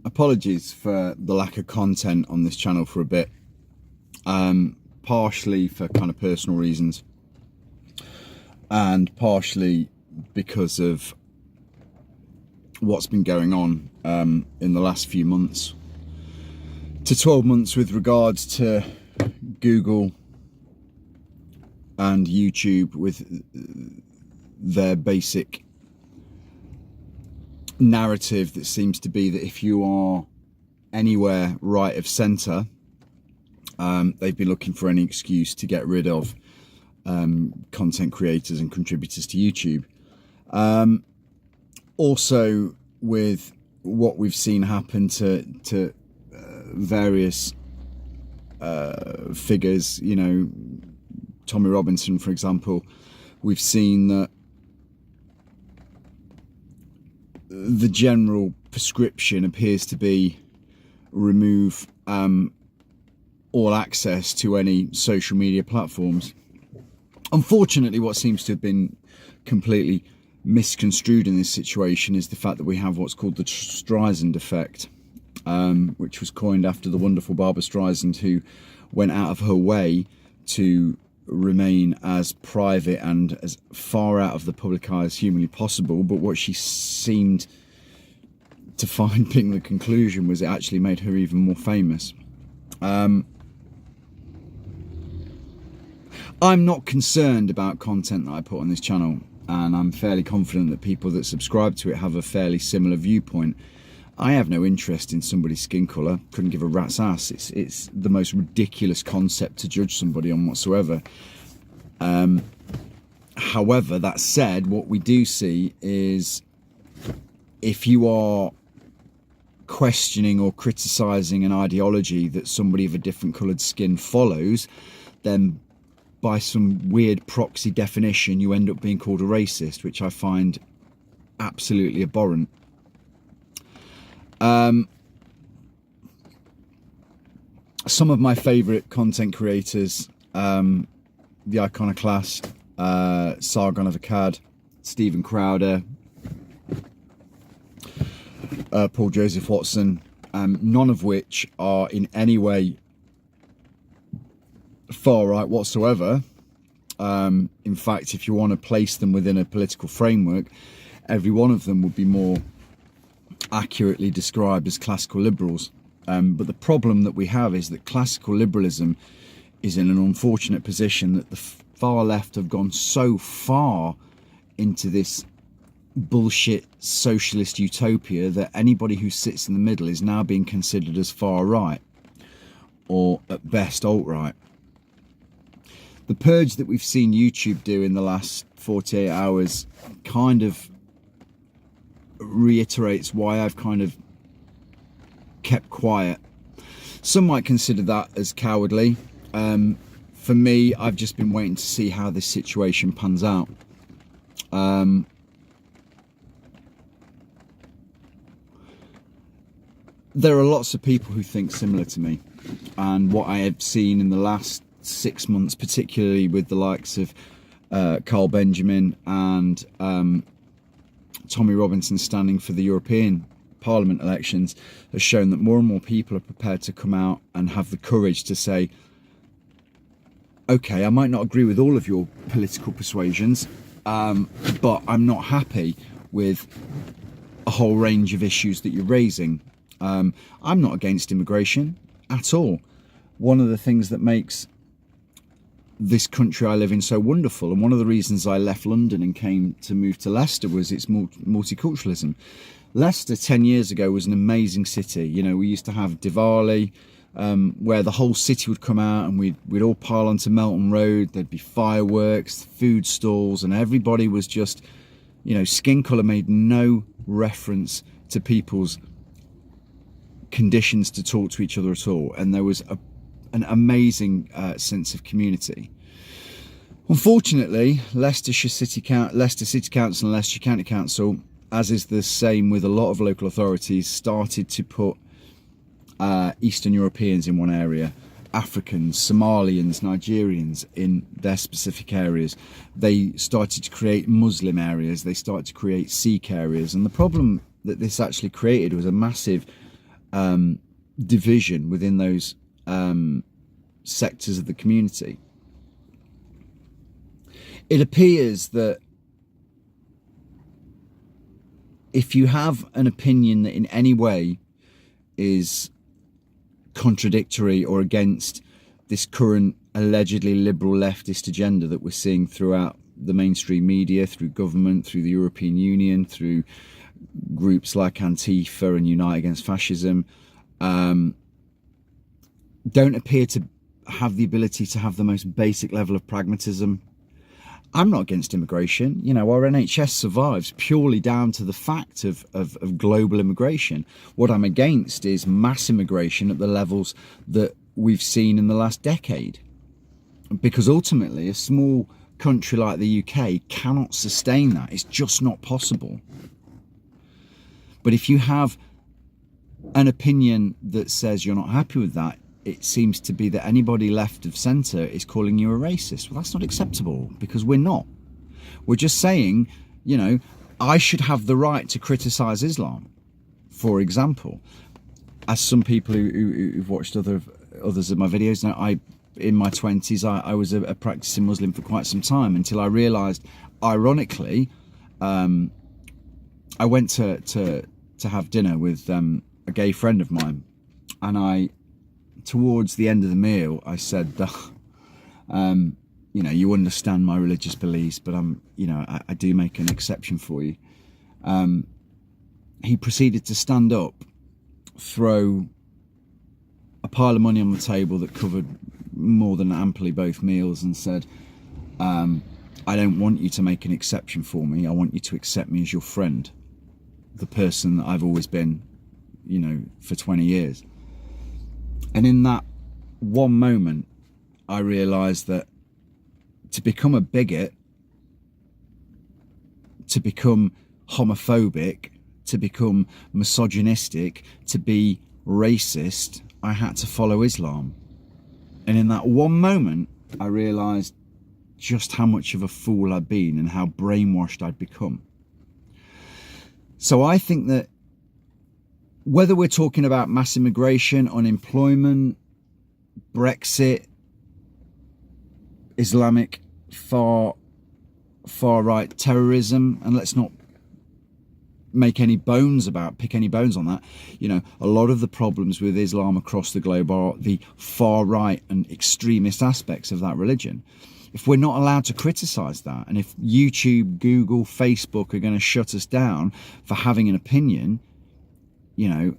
apologies for the lack of content on this channel for a bit, partially for kind of personal reasons and partially because of what's been going on in the last few months to 12 months with regards to Google and YouTube, with their basic narrative that seems to be that if you are anywhere right of centre, they've been looking for any excuse to get rid of content creators and contributors to YouTube. Also, with what we've seen happen to various figures, you know, Tommy Robinson, for example, we've seen that the general prescription appears to be remove all access to any social media platforms. Unfortunately, what seems to have been completely misconstrued in this situation is the fact that we have what's called the Streisand effect, which was coined after the wonderful Barbra Streisand, who went out of her way to remain as private and as far out of the public eye as humanly possible. But what she seemed to find being the conclusion was it actually made her even more famous. I'm not concerned about content that I put on this channel, and I'm fairly confident that people that subscribe to it have a fairly similar viewpoint. I have no interest in somebody's skin colour, couldn't give a rat's ass. It's the most ridiculous concept to judge somebody on whatsoever. However, that said, what we do see is if you are questioning or criticising an ideology that somebody of a different coloured skin follows, then by some weird proxy definition you end up being called a racist, which I find absolutely abhorrent. Some of my favourite content creators, the Iconoclast, Sargon of Akkad, Stephen Crowder, Paul Joseph Watson, none of which are in any way far right whatsoever. In fact, if you want to place them within a political framework, every one of them would be more accurately described as classical liberals. But the problem that we have is that classical liberalism is in an unfortunate position that the far left have gone so far into this bullshit socialist utopia that anybody who sits in the middle is now being considered as far right, or at best alt-right. The purge that we've seen YouTube do in the last 48 hours kind of reiterates why I've kind of kept quiet. Some might consider that as cowardly. For me, I've just been waiting to see how this situation pans out. There are lots of people who think similar to me, and what I have seen in the last 6 months, particularly with the likes of Carl Benjamin and Tommy Robinson standing for the European Parliament elections, has shown that more and more people are prepared to come out and have the courage to say, okay, I might not agree with all of your political persuasions, but I'm not happy with a whole range of issues that you're raising. I'm not against immigration at all. One of the things that makes this country I live in so wonderful, and one of the reasons I left London and came to move to Leicester, was its multiculturalism. Leicester 10 years ago was an amazing city. You know, we used to have Diwali, where the whole city would come out and we'd all pile onto Melton Road. There'd be fireworks, food stalls, and everybody was just, you know, skin colour made no reference to people's conditions to talk to each other at all, and there was an amazing sense of community. Unfortunately, Leicester City Council and Leicester County Council, as is the same with a lot of local authorities, started to put Eastern Europeans in one area, Africans, Somalians, Nigerians in their specific areas. They started to create Muslim areas, they started to create Sikh areas, and the problem that this actually created was a massive division within those sectors of the community. It appears that if you have an opinion that in any way is contradictory or against this current allegedly liberal leftist agenda that we're seeing throughout the mainstream media, through government, through the European Union, through groups like Antifa and Unite Against Fascism, don't appear to have the ability to have the most basic level of pragmatism. I'm not against immigration. You know, our NHS survives purely down to the fact of global immigration. What I'm against is mass immigration at the levels that we've seen in the last decade. Because ultimately, a small country like the UK cannot sustain that. It's just not possible. But if you have an opinion that says you're not happy with that, it seems to be that anybody left of centre is calling you a racist. Well, that's not acceptable, because we're not. We're just saying, you know, I should have the right to criticise Islam, for example. As some people who've watched others of my videos know, in my 20s, I was a practicing Muslim for quite some time, until I realised, ironically, I went to have dinner with a gay friend of mine, and towards the end of the meal, I said, you know, you understand my religious beliefs, but I do make an exception for you. He proceeded to stand up, throw a pile of money on the table that covered more than amply both meals, and said, I don't want you to make an exception for me. I want you to accept me as your friend, the person that I've always been, you know, for 20 years. And in that one moment, I realised that to become a bigot, to become homophobic, to become misogynistic, to be racist, I had to follow Islam. And in that one moment, I realised just how much of a fool I'd been and how brainwashed I'd become. So I think that whether we're talking about mass immigration, unemployment, Brexit, Islamic far-right terrorism, and let's not pick any bones on that. You know, a lot of the problems with Islam across the globe are the far-right and extremist aspects of that religion. If we're not allowed to criticise that, and if YouTube, Google, Facebook are going to shut us down for having an opinion, you know,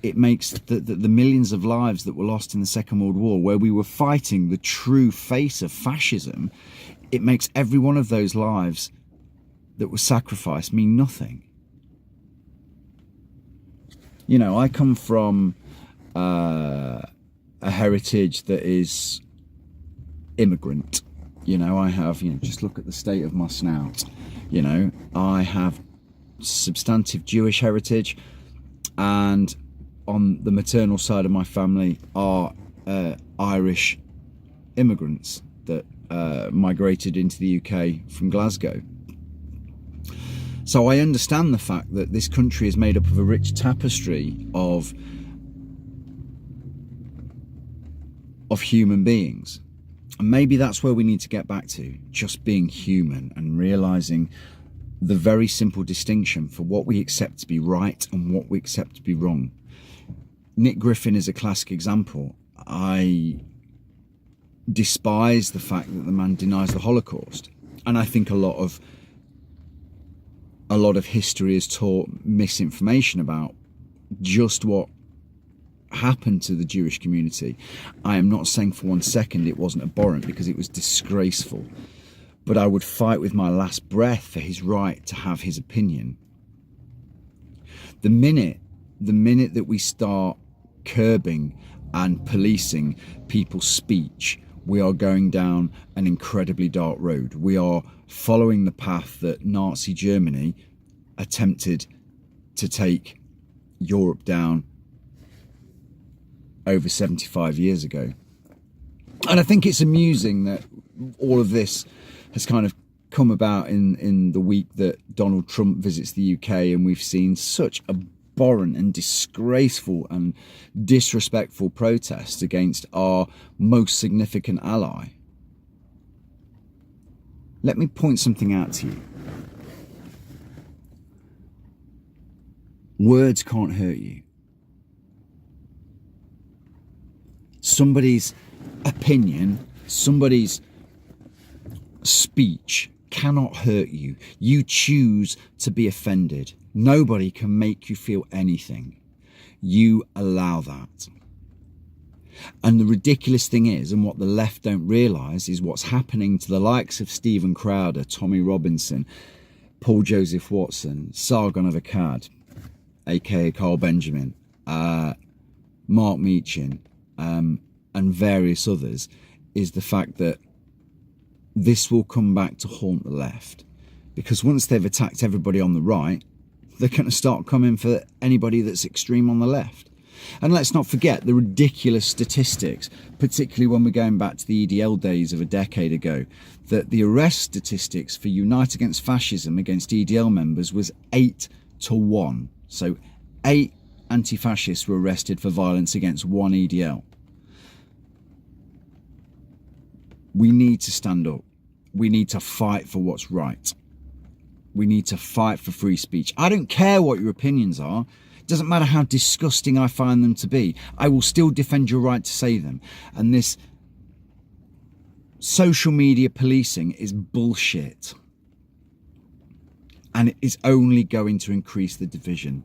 it makes the millions of lives that were lost in the Second World War, where we were fighting the true face of fascism, it makes every one of those lives that were sacrificed mean nothing. You know, I come from a heritage that is immigrant. You know, I have, you know, just look at the state of my snout. You know, I have substantive Jewish heritage, and on the maternal side of my family are Irish immigrants that migrated into the UK from Glasgow. So I understand the fact that this country is made up of a rich tapestry of human beings. And maybe that's where we need to get back to, just being human and realising the very simple distinction for what we accept to be right and what we accept to be wrong. Nick Griffin is a classic example. I despise the fact that the man denies the Holocaust, and I think a lot of history has taught misinformation about just what happened to the Jewish community. I am not saying for one second it wasn't abhorrent, because it was disgraceful, but I would fight with my last breath for his right to have his opinion. The minute that we start curbing and policing people's speech, we are going down an incredibly dark road. We are following the path that Nazi Germany attempted to take Europe down over 75 years ago. And I think it's amusing that all of this has kind of come about in the week that Donald Trump visits the UK, and we've seen such a abhorrent and disgraceful and disrespectful protests against our most significant ally. Let me point something out to you. Words can't hurt you. Somebody's opinion, somebody's speech cannot hurt you. You choose to be offended. Nobody can make you feel anything. You allow that. And the ridiculous thing is, and what the left don't realise, is what's happening to the likes of Stephen Crowder, Tommy Robinson, Paul Joseph Watson, Sargon of Akkad, aka Carl Benjamin, Mark Meechan, and various others, is the fact that this will come back to haunt the left. Because once they've attacked everybody on the right, they're going to start coming for anybody that's extreme on the left. And let's not forget the ridiculous statistics, particularly when we're going back to the EDL days of a decade ago, that the arrest statistics for Unite Against Fascism against EDL members was 8-1. So 8 anti-fascists were arrested for violence against 1 EDL. We need to stand up. We need to fight for what's right. We need to fight for free speech. I don't care what your opinions are. It doesn't matter how disgusting I find them to be. I will still defend your right to say them. And this social media policing is bullshit. And it is only going to increase the division.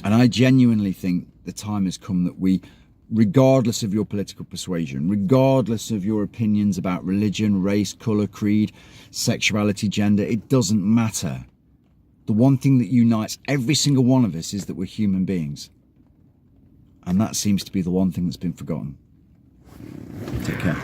And I genuinely think the time has come that we, regardless of your political persuasion, regardless of your opinions about religion, race, colour, creed, sexuality, gender, it doesn't matter. The one thing that unites every single one of us is that we're human beings. And that seems to be the one thing that's been forgotten. Take care.